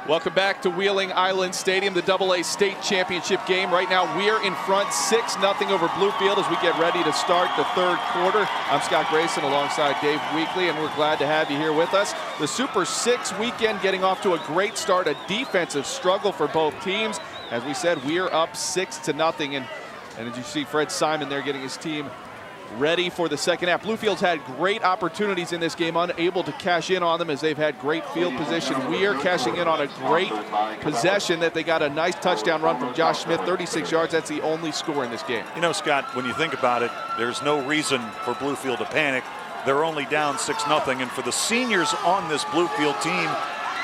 Welcome back to Wheeling Island Stadium, the AA State Championship game. Right now, we're in front 6-0 over Bluefield as we get ready to start the third quarter. I'm Scott Grayson alongside Dave Weekly, and we're glad to have you here with us. The Super 6 weekend getting off to a great start, a defensive struggle for both teams. As we said, we're up 6-0, and as you see Fred Simon there getting his team ready for the second half. Bluefield's had great opportunities in this game, unable to cash in on them as they've had great field position. Weir cashing in on a great possession that they got a nice touchdown run from Josh Smith, 36 yards. That's the only score in this game. You know, Scott, when you think about it, there's no reason for Bluefield to panic. They're only down 6-0, and for the seniors on this Bluefield team,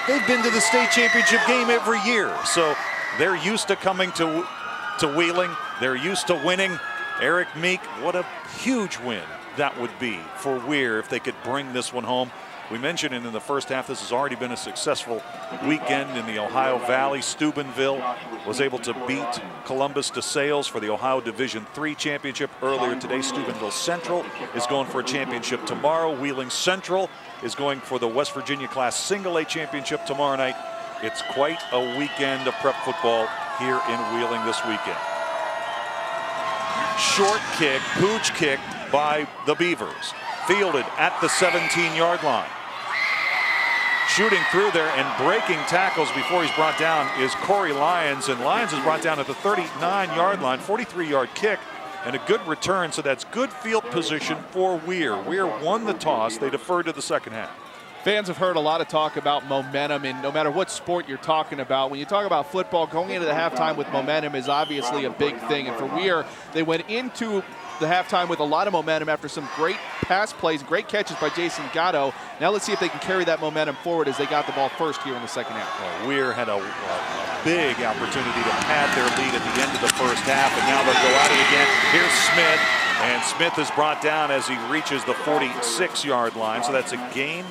they've been to the state championship game every year. So they're used to coming to Wheeling. They're used to winning. Eric Meek, what a huge win that would be for Weir if they could bring this one home. We mentioned it in the first half. This has already been a successful weekend in the Ohio Valley. Steubenville was able to beat Columbus DeSales for the Ohio Division III championship earlier today. Steubenville Central is going for a championship tomorrow. Wheeling Central is going for the West Virginia Class Single A championship tomorrow night. It's quite a weekend of prep football here in Wheeling this weekend. Short kick, pooch kick by the Beavers. Fielded at the 17-yard line. Shooting through there and breaking tackles before he's brought down is Corey Lyons. And Lyons is brought down at the 39-yard line, 43-yard kick, and a good return. So that's good field position for Weir. Weir won the toss. They deferred to the second half. Fans have heard a lot of talk about momentum, and no matter what sport you're talking about, when you talk about football, going into the halftime with momentum is obviously a big thing. And for Weir, they went into the halftime with a lot of momentum after some great pass plays, great catches by Jason Gatto. Now let's see if they can carry that momentum forward as they got the ball first here in the second half. Well, Weir had a big opportunity to pad their lead at the end of the first half, and now they'll go at it again. Here's Smith, and Smith is brought down as he reaches the 46-yard line, so that's a gain.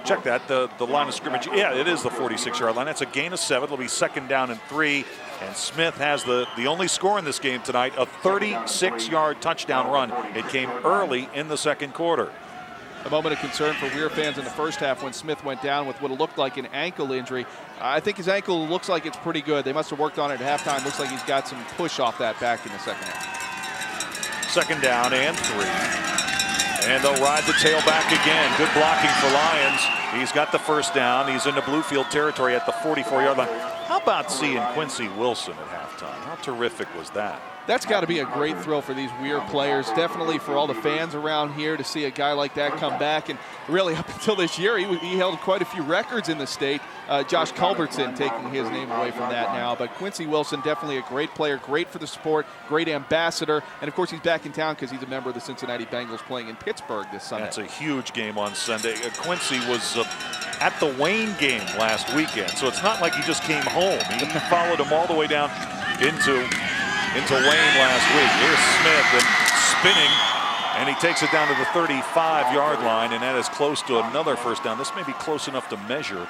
Check that, the line of scrimmage. Yeah, it is the 46-yard line. That's a gain of 7. It'll be 2nd down and 3. And Smith has the only score in this game tonight, a 36-yard touchdown run. It came early in the second quarter. A moment of concern for Weir fans in the first half when Smith went down with what looked like an ankle injury. I think his ankle looks like it's pretty good. They must have worked on it at halftime. Looks like he's got some push off that back in the second half. 2nd down and 3. And they'll ride the tailback again. Good blocking for Lyons. He's got the first down. He's into Bluefield territory at the 44-yard line. How about seeing Quincy Wilson at halftime? How terrific was that? That's got to be a great thrill for these Weir players. Definitely for all the fans around here to see a guy like that come back. And really up until this year, he held quite a few records in the state. Josh Culbertson taking his name away from that now. But Quincy Wilson, definitely a great player, great for the sport, great ambassador. And of course, he's back in town because he's a member of the Cincinnati Bengals playing in Pittsburgh this Sunday. That's a huge game on Sunday. Quincy was at the Wayne game last weekend. So it's not like he just came home. He followed him all the way down into Wayne last week. Here's Smith and spinning, and he takes it down to the 35-yard line, and that is close to another first down. This may be close enough to measure.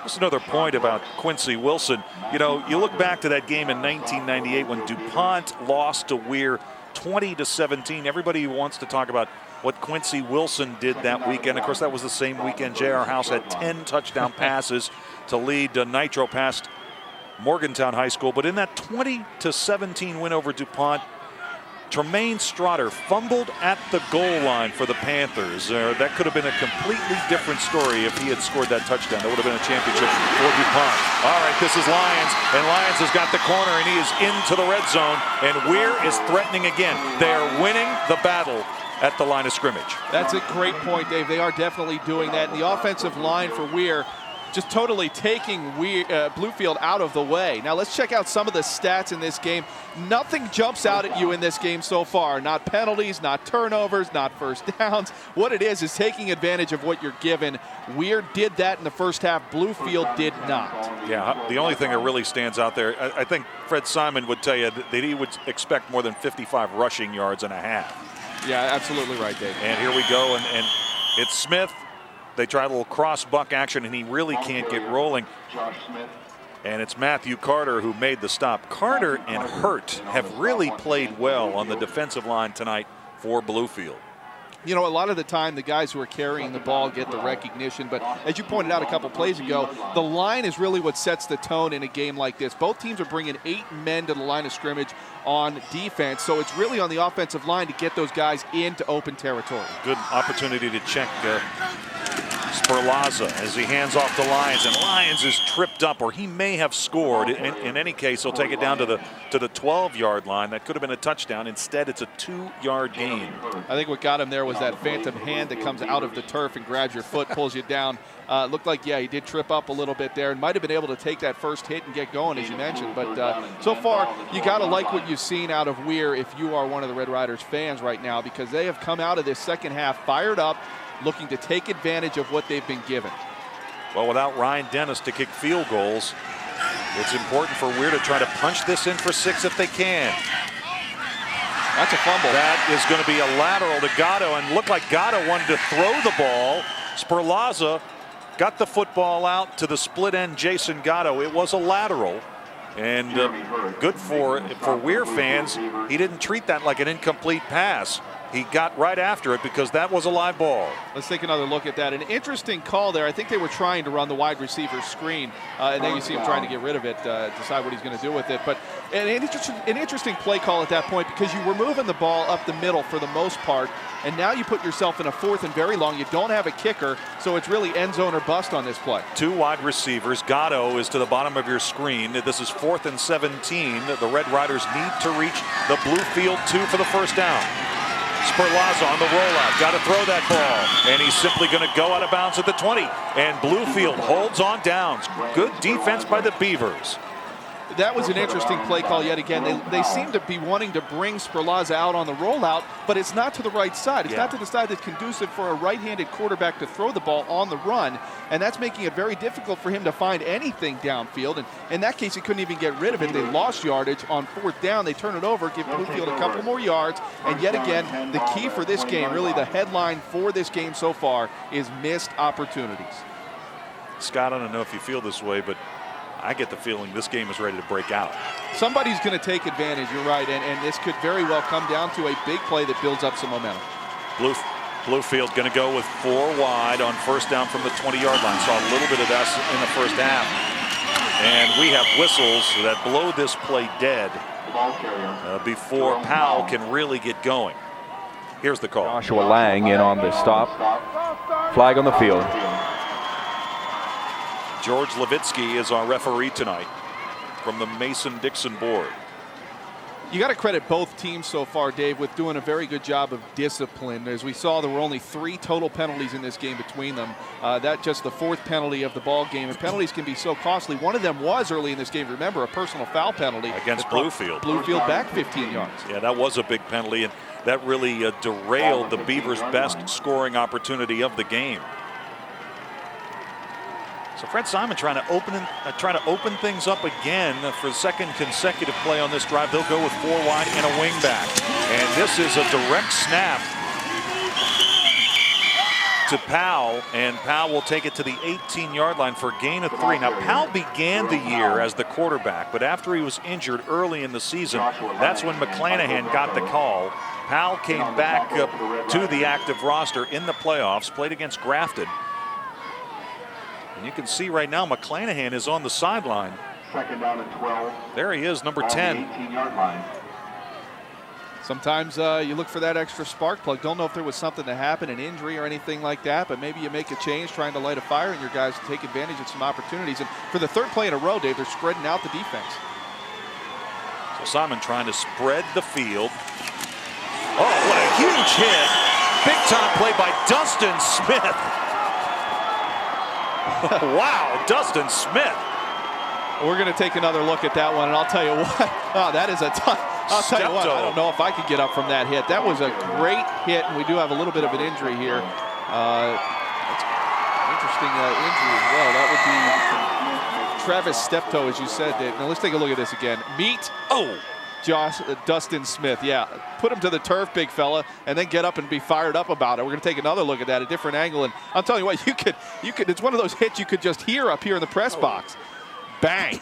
Just another point about Quincy Wilson. You know, you look back to that game in 1998 when DuPont lost to Weir 20-17. Everybody wants to talk about what Quincy Wilson did that weekend. Of course, that was the same weekend J.R. House had 10 touchdown passes to lead Nitro past Morgantown High School. But in that 20-17 win over DuPont, Tremaine Strotter fumbled at the goal line for the Panthers. That could have been a completely different story if he had scored that touchdown. That would have been a championship for DuPont. All right, this is Lyons, and Lyons has got the corner, and he is into the red zone, and Weir is threatening again. They're winning the battle at the line of scrimmage. That's a great point, Dave. They are definitely doing that. And the offensive line for Weir just totally taking Bluefield out of the way. Now let's check out some of the stats in this game. Nothing jumps out at you in this game so far. Not penalties, not turnovers, not first downs. What it is taking advantage of what you're given. Weir did that in the first half. Bluefield did not. Yeah, the only thing that really stands out there, I think Fred Simon would tell you that he would expect more than 55 rushing yards and a half. Yeah, absolutely right, Dave. And here we go, and it's Smith. They try a little cross buck action, and he really can't get rolling. And it's Matthew Carter who made the stop. Carter and Hurt have really played well on the defensive line tonight for Bluefield. You know, a lot of the time, the guys who are carrying the ball get the recognition. But as you pointed out a couple plays ago, the line is really what sets the tone in a game like this. Both teams are bringing 8 men to the line of scrimmage on defense. So it's really on the offensive line to get those guys into open territory. Good opportunity to check Sperlaza as he hands off to Lyons, and Lyons is tripped up, or he may have scored. In any case, he'll take it down to the 12-yard line. That could have been a touchdown. Instead, it's a 2-yard gain. I think what got him there was that phantom hand that comes out of the turf and grabs your foot, pulls you down. Looked like, yeah, he did trip up a little bit there and might have been able to take that first hit and get going, as you mentioned. But so far, you got to like what you've seen out of Weir if you are one of the Red Riders fans right now, because they have come out of this second half fired up, looking to take advantage of what they've been given. Well, without Ryan Dennis to kick field goals, it's important for Weir to try to punch this in for 6 if they can. That's a fumble. That is going to be a lateral to Gatto, and looked like Gatto wanted to throw the ball. Sperlaza got the football out to the split end Jason Gatto. It was a lateral, and good for Weir fans. He didn't treat that like an incomplete pass. He got right after it because that was a live ball. Let's take another look at that. An interesting call there. I think they were trying to run the wide receiver screen, and then you see him trying to get rid of it, decide what he's going to do with it. But an interesting play call at that point, because you were moving the ball up the middle for the most part, and now you put yourself in a 4th and very long. You don't have a kicker, so it's really end zone or bust on this play. 2 wide receivers. Gatto is to the bottom of your screen. This is 4th and 17. The Red Riders need to reach the Bluefield 2 for the first down. Sperlaza on the rollout, got to throw that ball, and he's simply going to go out of bounds at the 20, and Bluefield holds on downs. Good defense by the Beavers. That was an interesting play call yet again. They seem to be wanting to bring Sperlaza out on the rollout, but it's not to the right side. It's not to the side that's conducive for a right-handed quarterback to throw the ball on the run, and that's making it very difficult for him to find anything downfield. And in that case, he couldn't even get rid of it. They lost yardage on 4th down. They turn it over, give Bluefield a couple more yards, and yet again, the key for this game, really the headline for this game so far, is missed opportunities. Scott, I don't know if you feel this way, but I get the feeling this game is ready to break out. Somebody's going to take advantage, you're right, and this could very well come down to a big play that builds up some momentum. Bluefield going to go with 4 wide on first down from the 20-yard line. Saw a little bit of that in the first half. And we have whistles that blow this play dead before Powell can really get going. Here's the call. Joshua Lang in on the stop. Flag on the field. George Levitsky is our referee tonight from the Mason-Dixon board. You got to credit both teams so far, Dave, with doing a very good job of discipline. As we saw, there were only 3 total penalties in this game between them. That just the 4th penalty of the ball game, and penalties can be so costly. One of them was early in this game, remember, a personal foul penalty against Bluefield. Bluefield back 15 yards. Yeah, that was a big penalty, and that really derailed the Beavers' best scoring opportunity of the game. So Fred Simon trying to open things up again for the 2nd consecutive play on this drive. They'll go with 4 wide and a wing back. And this is a direct snap to Powell, and Powell will take it to the 18-yard line for a gain of 3. Now, Powell began the year as the quarterback, but after he was injured early in the season, that's when McClanahan got the call. Powell came back up to the active roster in the playoffs, played against Grafton. And you can see right now McClanahan is on the sideline. 2nd down and 12. There he is, number 10. 18-yard line. Sometimes you look for that extra spark plug. Don't know if there was something that happened, an injury or anything like that, but maybe you make a change trying to light a fire in your guys to take advantage of some opportunities. And for the 3rd play in a row, Dave, they're spreading out the defense. So Simon trying to spread the field. Oh, what a huge hit. Big time play by Dustin Smith. Wow, Dustin Smith. We're going to take another look at that one, and I'll tell you what, that is a tough. I'll tell you what, I don't know if I could get up from that hit. That was a great hit, and we do have a little bit of an injury here. That's interesting injury as well. That would be Travis Steptoe, as you said, Dave. Now let's take a look at this again. Dustin Smith, yeah. Put him to the turf, big fella, and then get up and be fired up about it. We're going to take another look at that, a different angle. And I'm telling you what, you could. It's one of those hits you could just hear up here in the press box. Bang.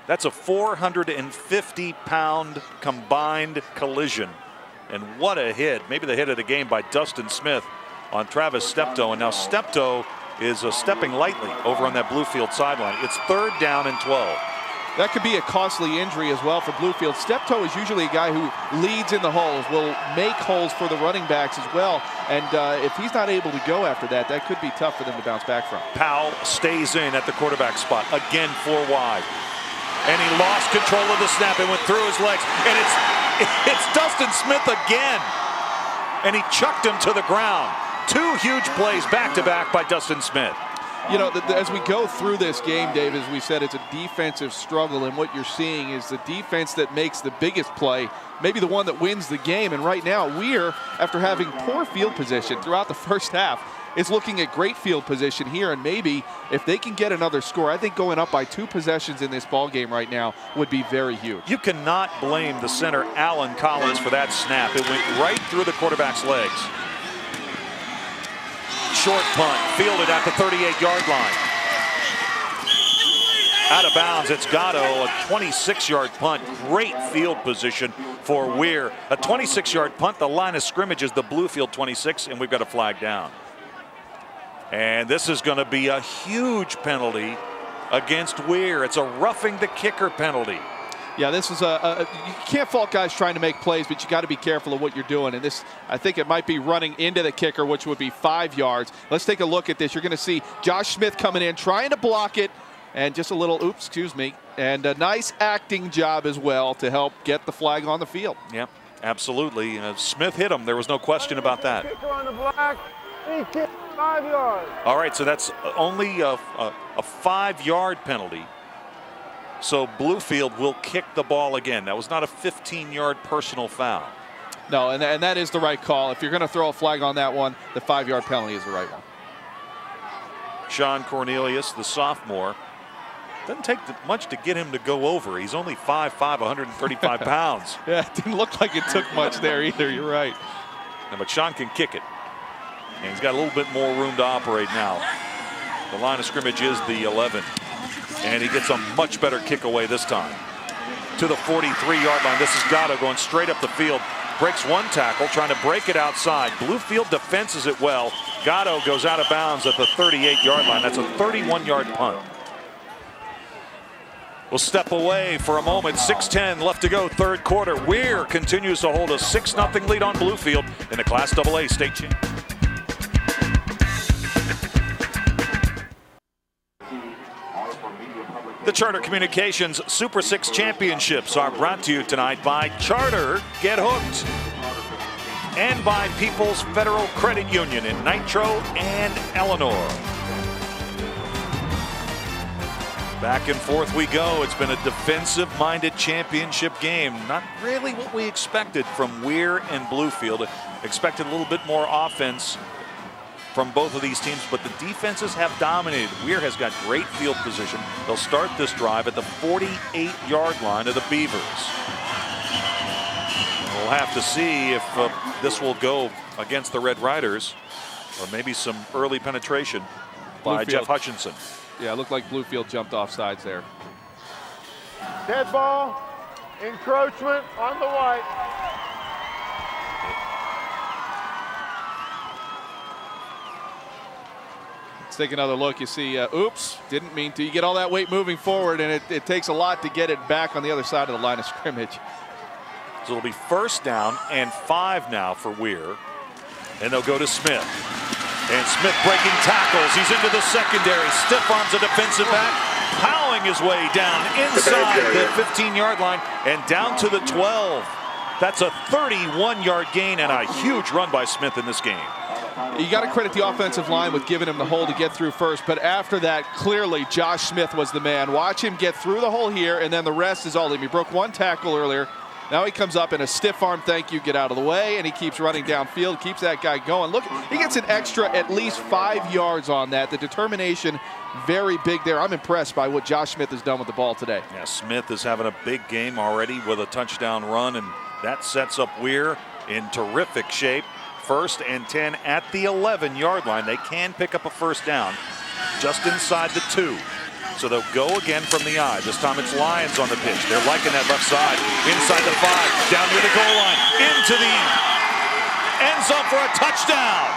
That's a 450-pound combined collision And what a hit. Maybe the hit of the game by Dustin Smith on Travis Steptoe. And now Steptoe is stepping lightly over on that Bluefield sideline. It's 3rd down and 12. That could be a costly injury as well for Bluefield. Steptoe is usually a guy who leads in the holes, will make holes for the running backs as well. And if he's not able to go after that, that could be tough for them to bounce back from. Powell stays in at the quarterback spot. Again, 4 wide. And he lost control of the snap and went through his legs. And it's Dustin Smith again. And he chucked him to the ground. 2 huge plays back-to-back by Dustin Smith. You know, as we go through this game, Dave, as we said, it's a defensive struggle, and what you're seeing is the defense that makes the biggest play, maybe the one that wins the game. And right now, Weir, after having poor field position throughout the first half, is looking at great field position here, and maybe if they can get another score, I think going up by 2 possessions in this ball game right now would be very huge. You cannot blame the center, Alan Collins, for that snap. It went right through the quarterback's legs. Short punt, fielded at the 38-yard line. Out of bounds, it's Gatto, a 26-yard punt. Great field position for Weir. A 26-yard punt, the line of scrimmage is the Bluefield 26, and we've got a flag down. And this is going to be a huge penalty against Weir. It's a roughing the kicker penalty. Yeah, this is you can't fault guys trying to make plays, but you got to be careful of what you're doing. And this, I think it might be running into the kicker, which would be 5 yards. Let's take a look at this. You're going to see Josh Smith coming in, trying to block it, and just a little, oops, excuse me, and a nice acting job as well to help get the flag on the field. Yep, absolutely. Smith hit him. There was no question about that. Kicker on the block. He kicked 5 yards. All right, so that's only a 5-yard penalty. So Bluefield will kick the ball again. That was not a 15-yard personal foul. No, and that is the right call. If you're going to throw a flag on that one, the 5-yard penalty is the right one. Sean Cornelius, the sophomore, doesn't take much to get him to go over. He's only 5'5", 135 pounds. Yeah, it didn't look like it took much there either. You're right. No, but Sean can kick it. And he's got a little bit more room to operate now. The line of scrimmage is the 11. And he gets a much better kick away this time. To the 43-yard line. This is Gatto going straight up the field. Breaks 1 tackle, trying to break it outside. Bluefield defenses it well. Gatto goes out of bounds at the 38-yard line. That's a 31-yard punt. We'll step away for a moment. 6:10 left to go, 3rd quarter. Weir continues to hold a 6-0 lead on Bluefield in the Class AA state championship. The Charter Communications Super 6 Championships are brought to you tonight by Charter Get Hooked and by People's Federal Credit Union in Nitro and Eleanor. Back and forth we go. It's been a defensive-minded championship game. Not really what we expected from Weir and Bluefield. Expected a little bit more offense from both of these teams, but the defenses have dominated. Weir has got great field position. They'll start this drive at the 48-yard line of the Beavers. We'll have to see if this will go against the Red Riders, or maybe some early penetration by Bluefield. Jeff Hutchinson. Yeah, it looked like Bluefield jumped off sides there. Dead ball. Encroachment on the white. Let's take another look. You see, oops, didn't mean to. You get all that weight moving forward, and it takes a lot to get it back on the other side of the line of scrimmage. So it'll be 1st down and 5 now for Weir. And they'll go to Smith. And Smith breaking tackles. He's into the secondary. Stiff arms a defensive back. Plowing his way down inside the 15-yard line and down to the 12. That's a 31-yard gain and a huge run by Smith in this game. You got to credit the offensive line with giving him the hole to get through first, but after that, clearly Josh Smith was the man. Watch him get through the hole here, and then the rest is all him. He broke 1 tackle earlier. Now he comes up in a stiff arm thank you, get out of the way, and he keeps running downfield, keeps that guy going. Look, he gets an extra at least 5 yards on that. The determination, very big there. I'm impressed by what Josh Smith has done with the ball today. Yeah, Smith is having a big game already with a touchdown run, and that sets up Weir in terrific shape. 1st and 10 at the 11-yard line. They can pick up a 1st down just inside the 2. So they'll go again from the I. This time it's Lions on the pitch. They're liking that left side. Inside the 5, down near the goal line, into the end zone for a touchdown.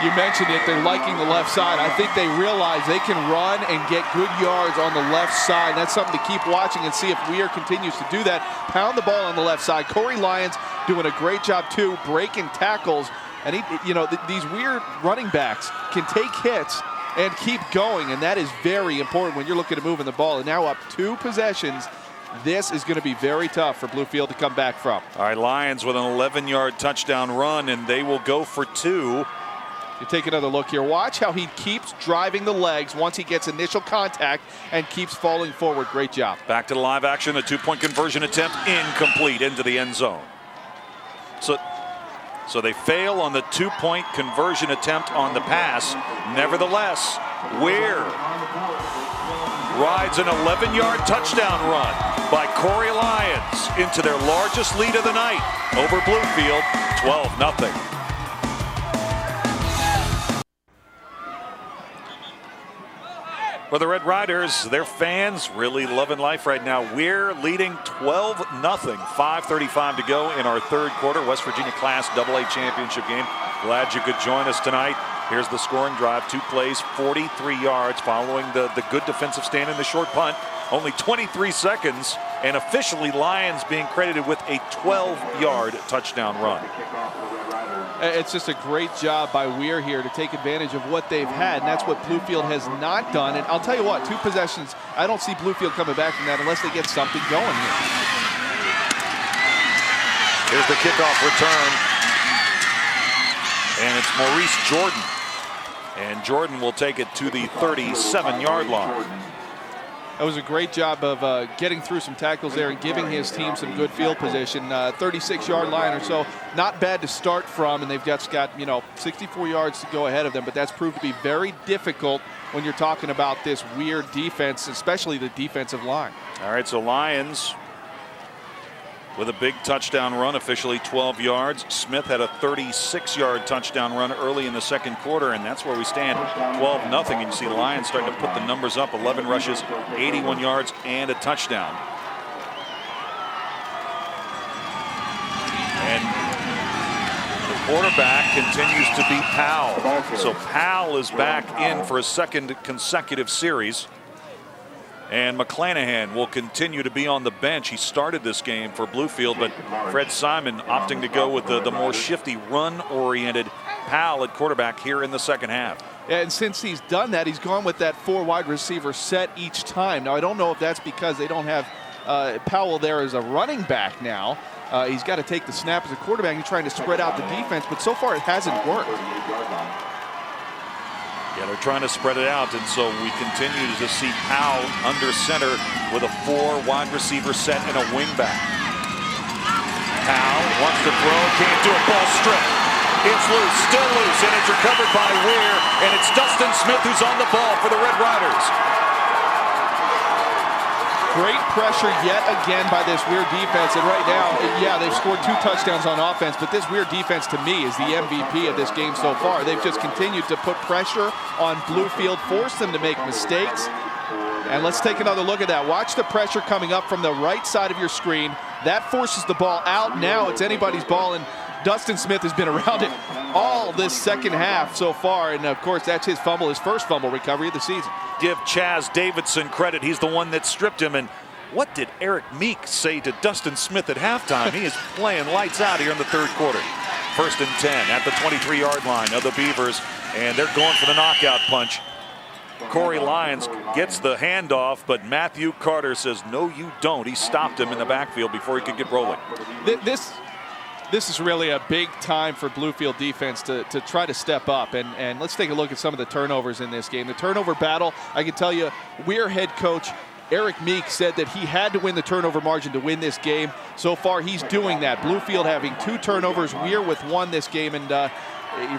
You mentioned it, they're liking the left side. I think they realize they can run and get good yards on the left side. That's something to keep watching and see if Weir continues to do that. Pound the ball on the left side. Corey Lyons doing a great job too, breaking tackles. And these Weir running backs can take hits and keep going, and that is very important when you're looking to moving the ball. And now up 2 possessions. This is going to be very tough for Bluefield to come back from. All right, Lions with an 11-yard touchdown run, and they will go for 2. You take another look here. Watch how he keeps driving the legs once he gets initial contact and keeps falling forward. Great job. Back to the live action. The 2-point conversion attempt incomplete into the end zone. So they fail on the 2-point conversion attempt on the pass. Nevertheless, Weir rides an 11-yard touchdown run by Corey Lyons into their largest lead of the night over Bluefield, 12-0. For the Red Riders, their fans really loving life right now. We're leading 12-0. 5:35 to go in our third quarter. West Virginia Class AA Championship game. Glad you could join us tonight. Here's the scoring drive. 2 plays, 43 yards following the good defensive stand and the short punt. Only 23 seconds, and officially Lions being credited with a 12-yard touchdown run. It's just a great job by Weir here to take advantage of what they've had, and that's what Bluefield has not done. And I'll tell you what, 2 possessions, I don't see Bluefield coming back from that unless they get something going here. Here's the kickoff return, and it's Maurice Jordan. And Jordan will take it to the 37-yard line. That was a great job of getting through some tackles there and giving his team some good field position. 36-yard line or so, not bad to start from, and they've got 64 yards to go ahead of them, but that's proved to be very difficult when you're talking about this Weir defense, especially the defensive line. All right, so Lions with a big touchdown run, officially 12 yards. Smith had a 36-yard touchdown run early in the second quarter, and that's where we stand, 12-0. And you see Lions starting to put the numbers up, 11 rushes, 81 yards, and a touchdown. And the quarterback continues to be Powell. So Powell is back in for a second consecutive series. And McClanahan will continue to be on the bench. He started this game for Bluefield, but Fred Simon opting to go with the more shifty, run-oriented Powell at quarterback here in the second half. Yeah, and since he's done that, he's gone with that 4 wide receiver set each time. Now, I don't know if that's because they don't have Powell there as a running back now. He's got to take the snap as a quarterback. He's trying to spread out the defense, but so far it hasn't worked. Yeah, they're trying to spread it out, and so we continue to see Powell under center with a 4 wide receiver set and a wingback. Powell wants to throw, can't do it, ball stripped. It's loose, still loose, and it's recovered by Weir, and it's Dustin Smith who's on the ball for the Red Riders. Great pressure yet again by this Weir defense, and right now, yeah, they've scored 2 touchdowns on offense, but this Weir defense to me is the MVP of this game so far. They've just continued to put pressure on Bluefield, force them to make mistakes. And let's take another look at that. Watch the pressure coming up from the right side of your screen. That forces the ball out. Now it's anybody's ball, and Dustin Smith has been around it all this second half so far, and of course that's his fumble, his first fumble recovery of the season. Give Chaz Davidson credit. He's the one that stripped him. And what did Eric Meek say to Dustin Smith at halftime? He is playing lights out here in the third quarter. 1st and 10 at the 23-yard line of the Beavers, and they're going for the knockout punch. Corey Lyons gets the handoff, but Matthew Carter says, no, you don't. He stopped him in the backfield before he could get rolling. This is really a big time for Bluefield defense to try to step up. And let's take a look at some of the turnovers in this game. The turnover battle, I can tell you, Weir head coach Eric Meek said that he had to win the turnover margin to win this game. So far, he's doing that. Bluefield having 2 turnovers, Weir with 1 this game. And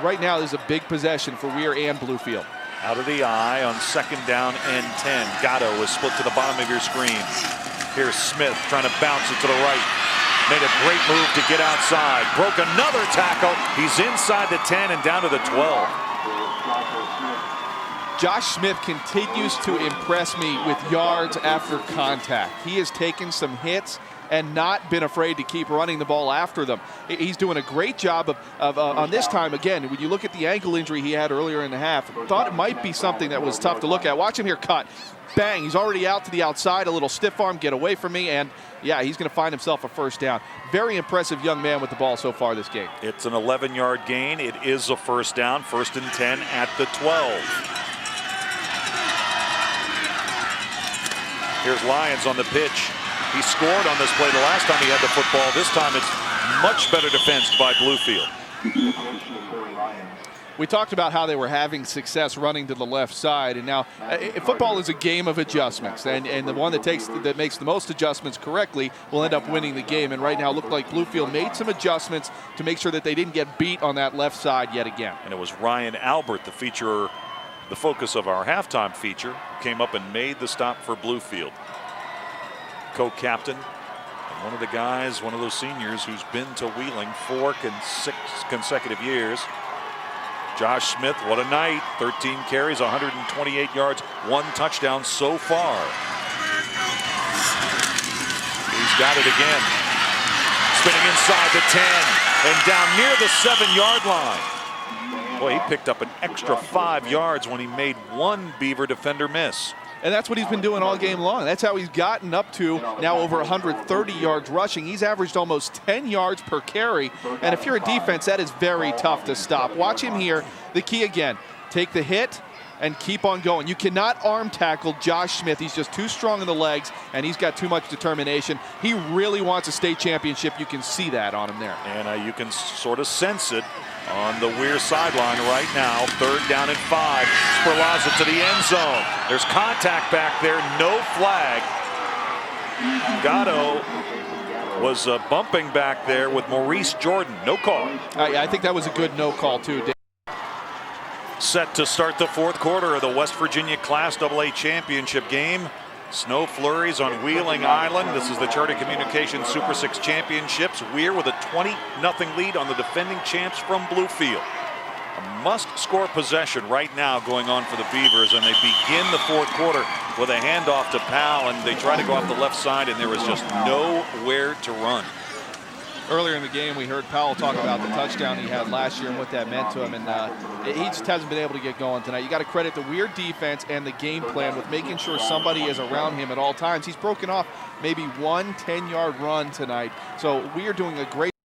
right now, this is a big possession for Weir and Bluefield. Out of the eye on 2nd down and 10. Gatto is split to the bottom of your screen. Here's Smith trying to bounce it to the right. Made a great move to get outside. Broke another tackle. He's inside the 10 and down to the 12. Josh Smith continues to impress me with yards after contact. He has taken some hits and not been afraid to keep running the ball after them. He's doing a great job on this time. Again, when you look at the ankle injury he had earlier in the half, thought it might be something that was tough to look at. Watch him here cut. Bang, he's already out to the outside, a little stiff arm, get away from me, and yeah, he's going to find himself a first down. Very impressive young man with the ball so far this game. It's an 11-yard gain. It is a first down, 1st and 10 at the 12. Here's Lyons on the pitch. He scored on this play the last time he had the football. This time it's much better defense by Bluefield. We talked about how they were having success running to the left side, and now football is a game of adjustments, and the one that makes the most adjustments correctly will end up winning the game. And right now it looked like Bluefield made some adjustments to make sure that they didn't get beat on that left side yet again. And it was Ryan Albert, the focus of our halftime feature, who came up and made the stop for Bluefield. Co-captain, and one of the guys, one of those seniors who's been to Wheeling 6 consecutive years. Josh Smith, what a night. 13 carries, 128 yards, 1 touchdown so far. He's got it again. Spinning inside the 10 and down near the 7-yard line. Boy, he picked up an extra 5 yards when he made one Beaver defender miss. And that's what he's been doing all game long. That's how he's gotten up to now over 130 yards rushing. He's averaged almost 10 yards per carry. And if you're a defense, that is very tough to stop. Watch him here. The key again, take the hit and keep on going. You cannot arm tackle Josh Smith. He's just too strong in the legs, and he's got too much determination. He really wants a state championship. You can see that on him there. And you can sort of sense it on the Weir sideline right now. 3rd down and 5. Sperlaza to the end zone. There's contact back there. No flag. Gatto was bumping back there with Maurice Jordan. No call. I think that was a good no call too, Dave. Set to start the 4th quarter of the West Virginia Class AA Championship game. Snow flurries on Wheeling Island. This is the Charter Communications Super 6 Championships. Weir with a 20-0 lead on the defending champs from Bluefield. A must-score possession right now going on for the Beavers, and they begin the 4th quarter with a handoff to Powell, and they try to go off the left side, and there was just nowhere to run. Earlier in the game, we heard Powell talk about the touchdown he had last year and what that meant to him, and he just hasn't been able to get going tonight. You got to credit the Weir defense and the game plan with making sure somebody is around him at all times. He's broken off maybe one 10-yard run tonight, so Weir doing a great